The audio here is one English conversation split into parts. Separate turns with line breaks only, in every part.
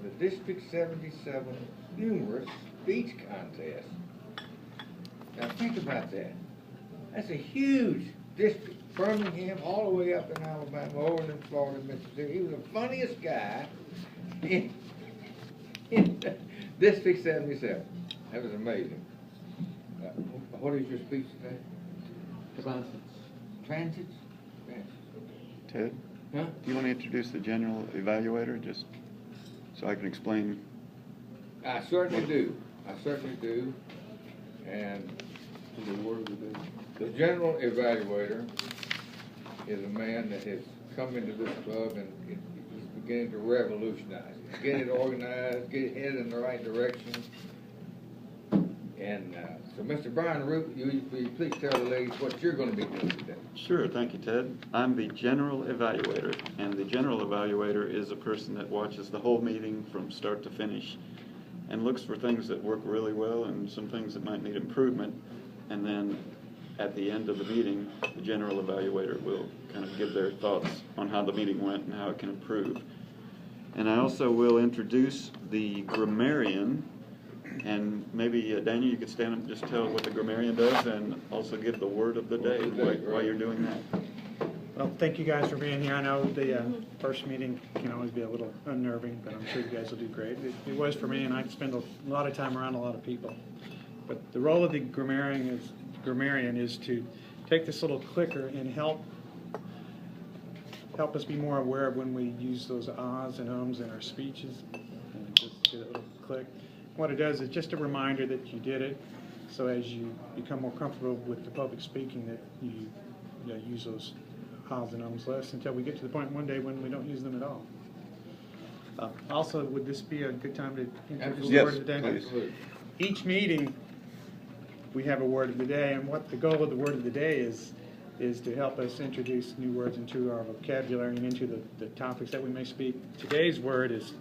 the District 77 Humorous Speech Contest. Now think about that. That's a huge district. Birmingham, all the way up in Alabama, over in Florida, Mississippi. He was the funniest guy in District 77. That was amazing. What is your speech today? Transits?
Ted?
Huh?
Do you want to introduce the general evaluator, just so I can explain?
I certainly do. I certainly do. And the general evaluator is a man that has come into this club and he's beginning to revolutionize it, get it organized, get it headed in the right direction. And so, Mr. Brian Root, will you please tell the ladies what you're going to be doing today?
Sure, thank you, Ted. I'm the general evaluator, and the general evaluator is a person that watches the whole meeting from start to finish and looks for things that work really well and some things that might need improvement. And then at the end of the meeting, the general evaluator will kind of give their thoughts on how the meeting went and how it can improve. And I also will introduce the grammarian. And maybe, Daniel, you could stand up and just tell what the grammarian does and also give the word of the day while you're doing that.
Well, thank you guys for being here. I know the first meeting can always be a little unnerving, but I'm sure you guys will do great. It was for me, and I spend a lot of time around a lot of people. But the role of the grammarian is to take this little clicker and help us be more aware of when we use those ahs and ums in our speeches. And just do that little click. What it does is just a reminder that you did it, so as you become more comfortable with the public speaking that you use those ahs and ums less until we get to the point one day when we don't use them at all. Also, would this be a good time to introduce the word of the day?
Absolutely.
Each meeting we have a word of the day, and what the goal of the word of the day is to help us introduce new words into our vocabulary and into the topics that we may speak. Today's word is,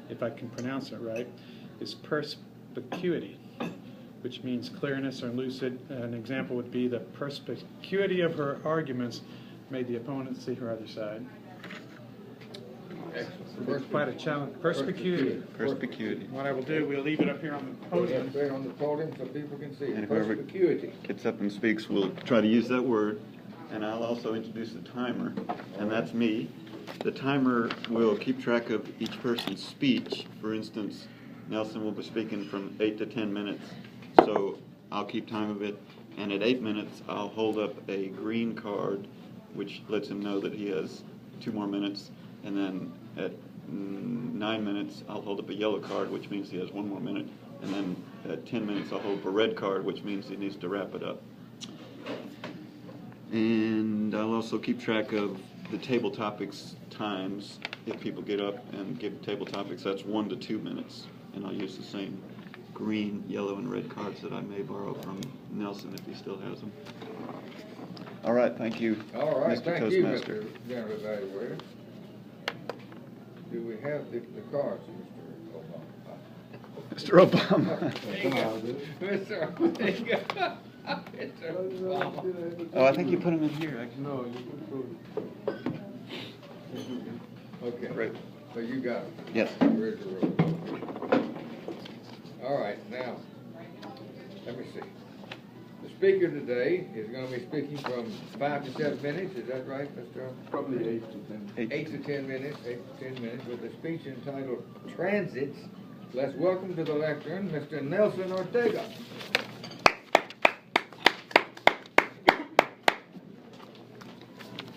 if I can pronounce it right, is perspicuity, which means clearness or lucid. An example would be the perspicuity of her arguments made the opponent see her other side.
Excellent.
Quite a challenge. Perspicuity.
Perspicuity.
What I will do, we'll leave it up here on the podium.
Up there on the podium so people can see.
And whoever
Perspicuity.
gets up and speaks will try to use that word. And I'll also introduce the timer, and that's me. The timer will keep track of each person's speech. For instance, Nelson will be speaking from 8 to 10 minutes, so I'll keep time of it. And at 8 minutes, I'll hold up a green card, which lets him know that he has 2 more minutes. And then at 9 minutes, I'll hold up a yellow card, which means he has 1 more minute. And then at 10 minutes, I'll hold up a red card, which means he needs to wrap it up. And I'll also keep track of the table topics times. If people get up and give table topics, that's 1 to 2 minutes. And I'll use the same green, yellow, and red cards that I may borrow from Nelson if he still has them. All right, thank you,
All right,
Mr.
thank
Toastmaster.
you, Mr. General Evaluator. Do we have the cards,
Mr. Obama.
Mr. Obama? Mr. Obama.
Oh, I think you put them in here, actually.
No, you put Okay.
Great.
So you got it.
Yes.
Ready to roll. All right, now, let me see. The speaker today is going to be speaking from 5 to 7 minutes. Is that right, Mr.
Probably 8 to 10.
8 to 10 minutes. 8 to 10 minutes with a speech entitled Transits. Let's welcome to the lectern Mr. Nelson Ortega.